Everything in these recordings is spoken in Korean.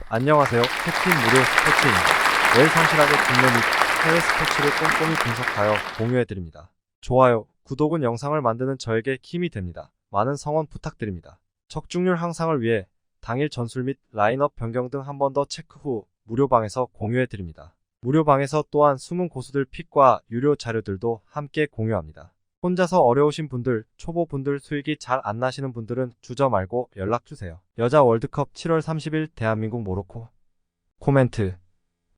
안녕하세요. 캡틴 무료 스포츠입니다. 매일 성실하게 국내 및 해외 스포츠를 꼼꼼히 분석하여 공유해드립니다. 좋아요, 구독은 영상을 만드는 저에게 힘이 됩니다. 많은 성원 부탁드립니다. 적중률 향상을 위해 당일 전술 및 라인업 변경 등 한 번 더 체크 후 무료방에서 공유해드립니다. 무료방에서 또한 숨은 고수들 픽과 유료 자료들도 함께 공유합니다. 혼자서 어려우신 분들, 초보분들 수익이 잘 안 나시는 분들은 주저 말고 연락주세요. 여자 월드컵 7월 30일 대한민국 모로코. 코멘트.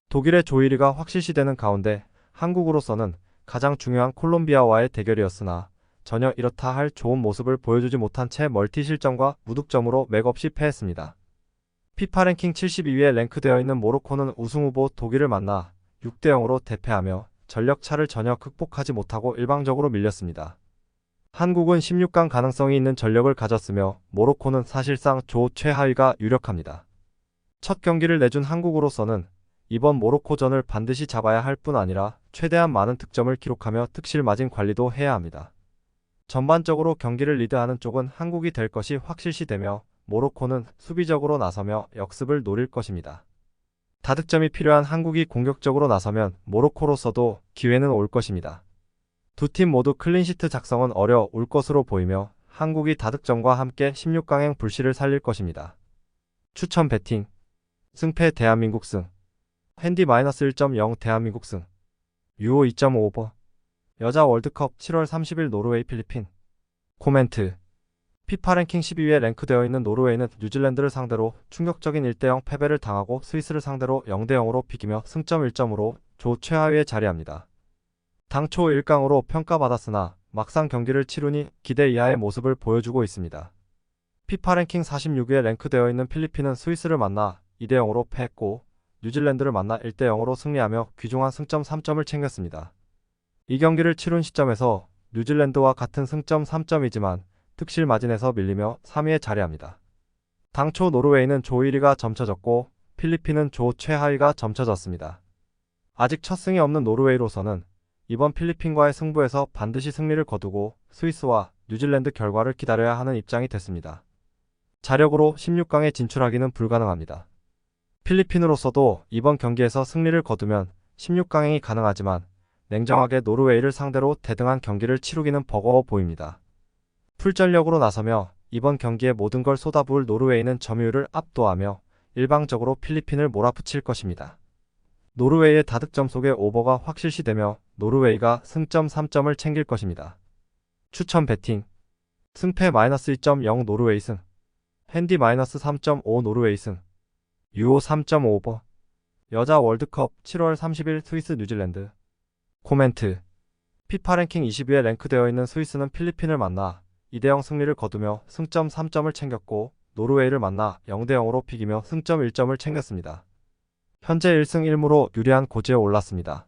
독일의 조이리가 확실시되는 가운데 한국으로서는 가장 중요한 콜롬비아와의 대결이었으나 전혀 이렇다 할 좋은 모습을 보여주지 못한 채 멀티 실점과 무득점으로 맥없이 패했습니다. 피파 랭킹 72위에 랭크되어 있는 모로코는 우승후보 독일을 만나 6대0으로 대패하며 전력차를 전혀 극복하지 못하고 일방적으로 밀렸습니다. 한국은 16강 가능성이 있는 전력을 가졌으며 모로코는 사실상 조 최하위가 유력합니다. 첫 경기를 내준 한국으로서는 이번 모로코전을 반드시 잡아야 할 뿐 아니라 최대한 많은 득점을 기록하며 득실 마진 관리도 해야 합니다. 전반적으로 경기를 리드하는 쪽은 한국이 될 것이 확실시되며 모로코는 수비적으로 나서며 역습을 노릴 것입니다. 다득점이 필요한 한국이 공격적으로 나서면 모로코로서도 기회는 올 것입니다. 두 팀 모두 클린시트 작성은 어려울 것으로 보이며 한국이 다득점과 함께 16강행 불씨를 살릴 것입니다. 추천 배팅. 승패 대한민국 승. 핸디 -1.0 대한민국 승. 유오 2.5오버. 여자 월드컵 7월 30일 노르웨이 필리핀. 코멘트. 피파 랭킹 12위에 랭크되어 있는 노르웨이는 뉴질랜드를 상대로 충격적인 1대0 패배를 당하고 스위스를 상대로 0대0으로 비기며 승점 1점으로 조 최하위에 자리합니다. 당초 1강으로 평가받았으나 막상 경기를 치르니 기대 이하의 모습을 보여주고 있습니다. 피파 랭킹 46위에 랭크되어 있는 필리핀은 스위스를 만나 2대0으로 패했고 뉴질랜드를 만나 1대0으로 승리하며 귀중한 승점 3점을 챙겼습니다. 이 경기를 치룬 시점에서 뉴질랜드와 같은 승점 3점이지만 득실 마진에서 밀리며 3위에 자리합니다. 당초 노르웨이는 조 1위가 점쳐졌고 필리핀은 조 최하위가 점쳐졌습니다. 아직 첫 승이 없는 노르웨이로서는 이번 필리핀과의 승부에서 반드시 승리를 거두고 스위스와 뉴질랜드 결과를 기다려야 하는 입장이 됐습니다. 자력으로 16강에 진출하기는 불가능합니다. 필리핀으로서도 이번 경기에서 승리를 거두면 16강행이 가능하지만 냉정하게 노르웨이를 상대로 대등한 경기를 치르기는 버거워 보입니다. 풀전력으로 나서며 이번 경기에 모든 걸 쏟아부을 노르웨이는 점유율을 압도하며 일방적으로 필리핀을 몰아붙일 것입니다. 노르웨이의 다득점 속에 오버가 확실시되며 노르웨이가 승점 3점을 챙길 것입니다. 추천 배팅. 승패 -2.0 노르웨이 승. 핸디 -3.5 노르웨이 승. 유오 3.5오버. 여자 월드컵 7월 30일 스위스 뉴질랜드. 코멘트. 피파 랭킹 20위에 랭크되어 있는 스위스는 필리핀을 만나 2대0 승리를 거두며 승점 3점을 챙겼고 노르웨이를 만나 0대0으로 비기며 승점 1점을 챙겼습니다. 현재 1승 1무로 유리한 고지에 올랐습니다.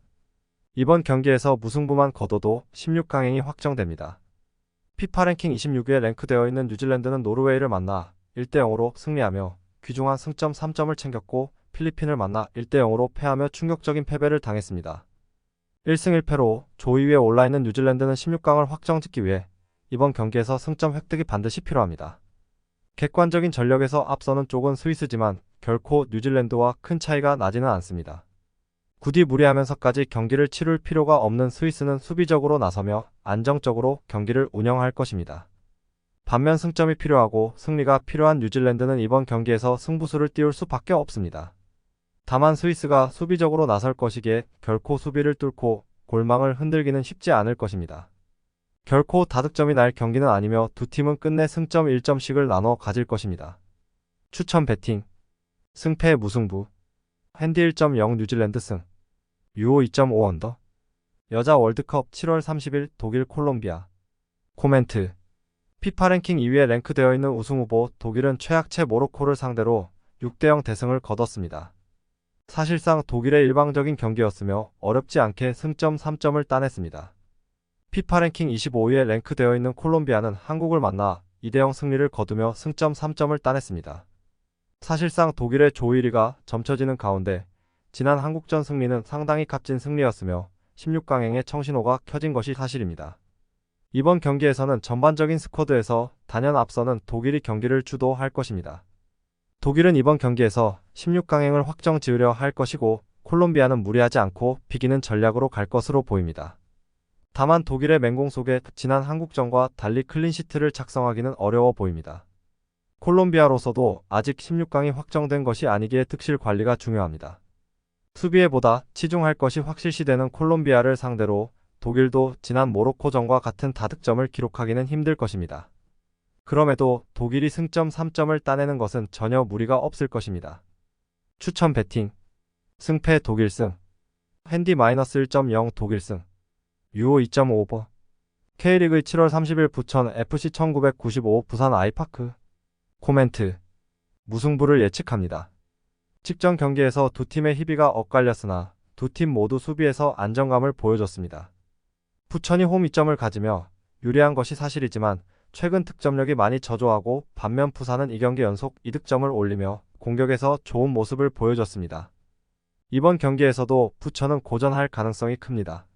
이번 경기에서 무승부만 거둬도 16강행이 확정됩니다. 피파 랭킹 26위에 랭크되어 있는 뉴질랜드는 노르웨이를 만나 1대0으로 승리하며 귀중한 승점 3점을 챙겼고 필리핀을 만나 1대0으로 패하며 충격적인 패배를 당했습니다. 1승 1패로 조 2위에 올라있는 뉴질랜드는 16강을 확정짓기 위해 이번 경기에서 승점 획득이 반드시 필요합니다. 객관적인 전력에서 앞서는 쪽은 스위스지만 결코 뉴질랜드와 큰 차이가 나지는 않습니다. 굳이 무리하면서까지 경기를 치룰 필요가 없는 스위스는 수비적으로 나서며 안정적으로 경기를 운영할 것입니다. 반면 승점이 필요하고 승리가 필요한 뉴질랜드는 이번 경기에서 승부수를 띄울 수밖에 없습니다. 다만 스위스가 수비적으로 나설 것이기에 결코 수비를 뚫고 골망을 흔들기는 쉽지 않을 것입니다. 결코 다득점이 날 경기는 아니며 두 팀은 끝내 승점 1점씩을 나눠 가질 것입니다. 추천 배팅. 승패 무승부. 핸디 1.0 뉴질랜드 승. 유오 2.5 언더. 여자 월드컵 7월 30일 독일 콜롬비아. 코멘트. 피파 랭킹 2위에 랭크되어 있는 우승후보 독일은 최약체 모로코를 상대로 6대0 대승을 거뒀습니다. 사실상 독일의 일방적인 경기였으며 어렵지 않게 승점 3점을 따냈습니다. 피파 랭킹 25위에 랭크되어 있는 콜롬비아는 한국을 만나 2대0 승리를 거두며 승점 3점을 따냈습니다. 사실상 독일의 조 1위가 점쳐지는 가운데 지난 한국전 승리는 상당히 값진 승리였으며 16강행의 청신호가 켜진 것이 사실입니다. 이번 경기에서는 전반적인 스쿼드에서 단연 앞서는 독일이 경기를 주도할 것입니다. 독일은 이번 경기에서 16강행을 확정 지으려 할 것이고 콜롬비아는 무리하지 않고 비기는 전략으로 갈 것으로 보입니다. 다만 독일의 맹공 속에 지난 한국전과 달리 클린시트를 작성하기는 어려워 보입니다. 콜롬비아로서도 아직 16강이 확정된 것이 아니기에 득실 관리가 중요합니다. 수비에 보다 치중할 것이 확실시되는 콜롬비아를 상대로 독일도 지난 모로코전과 같은 다득점을 기록하기는 힘들 것입니다. 그럼에도 독일이 승점 3점을 따내는 것은 전혀 무리가 없을 것입니다. 추천 배팅 승패 독일승 핸디-1.0 독일승 유오 2.5버 K리그 7월 30일 부천 FC 1995 부산 아이파크 코멘트 무승부를 예측합니다. 직전 경기에서 두 팀의 희비가 엇갈렸으나 두 팀 모두 수비에서 안정감을 보여줬습니다. 부천이 홈 이점을 가지며 유리한 것이 사실이지만 최근 득점력이 많이 저조하고 반면 부산은 2경기 연속 2득점을 올리며 공격에서 좋은 모습을 보여줬습니다. 이번 경기에서도 부천은 고전할 가능성이 큽니다.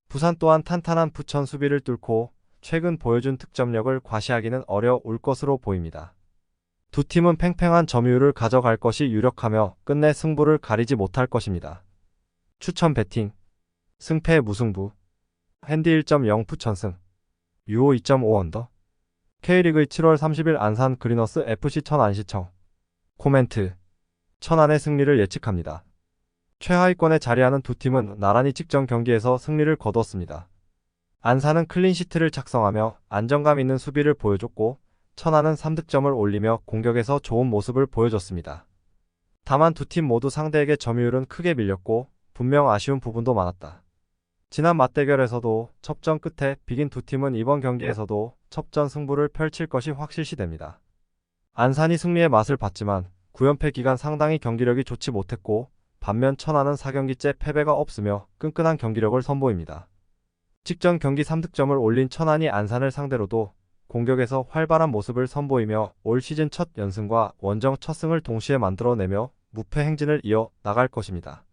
부산 또한 탄탄한 부천 수비를 뚫고 최근 보여준 득점력을 과시하기는 어려울 것으로 보입니다. 두 팀은 팽팽한 점유율을 가져갈 것이 유력하며 끝내 승부를 가리지 못할 것입니다. 추천 배팅 승패 무승부 핸디 1.0 부천승 유오 2.5 언더 K리그 7월 30일 안산 그리너스 FC 천안시청 코멘트 천안의 승리를 예측합니다. 최하위권에 자리하는 두 팀은 나란히 직전 경기에서 승리를 거뒀습니다. 안산은 클린시트를 작성하며 안정감 있는 수비를 보여줬고 천안은 3득점을 올리며 공격에서 좋은 모습을 보여줬습니다. 다만 두 팀 모두 상대에게 점유율은 크게 밀렸고 분명 아쉬운 부분도 많았다. 지난 맞대결에서도 접전 끝에 비긴 두 팀은 이번 경기에서도 접전 승부를 펼칠 것이 확실시됩니다. 안산이 승리의 맛을 봤지만 9연패 기간 상당히 경기력이 좋지 못했고 반면 천안은 4경기째 패배가 없으며 끈끈한 경기력을 선보입니다. 직전 경기 3득점을 올린 천안이 안산을 상대로도 공격에서 활발한 모습을 선보이며 올 시즌 첫 연승과 원정 첫 승을 동시에 만들어내며 무패 행진을 이어 나갈 것입니다.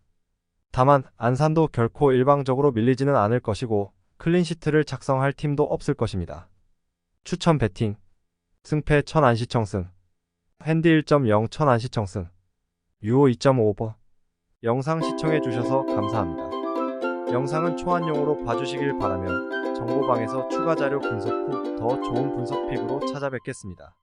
다만 안산도 결코 일방적으로 밀리지는 않을 것이고 클린시트를 작성할 팀도 없을 것입니다. 추천 배팅 승패 천안시청승 핸디 1.0 천안시청승 유오 2.5버 영상 시청해주셔서 감사합니다. 영상은 초안용으로 봐주시길 바라며 정보방에서 추가 자료 분석 후 더 좋은 분석 픽으로 찾아뵙겠습니다.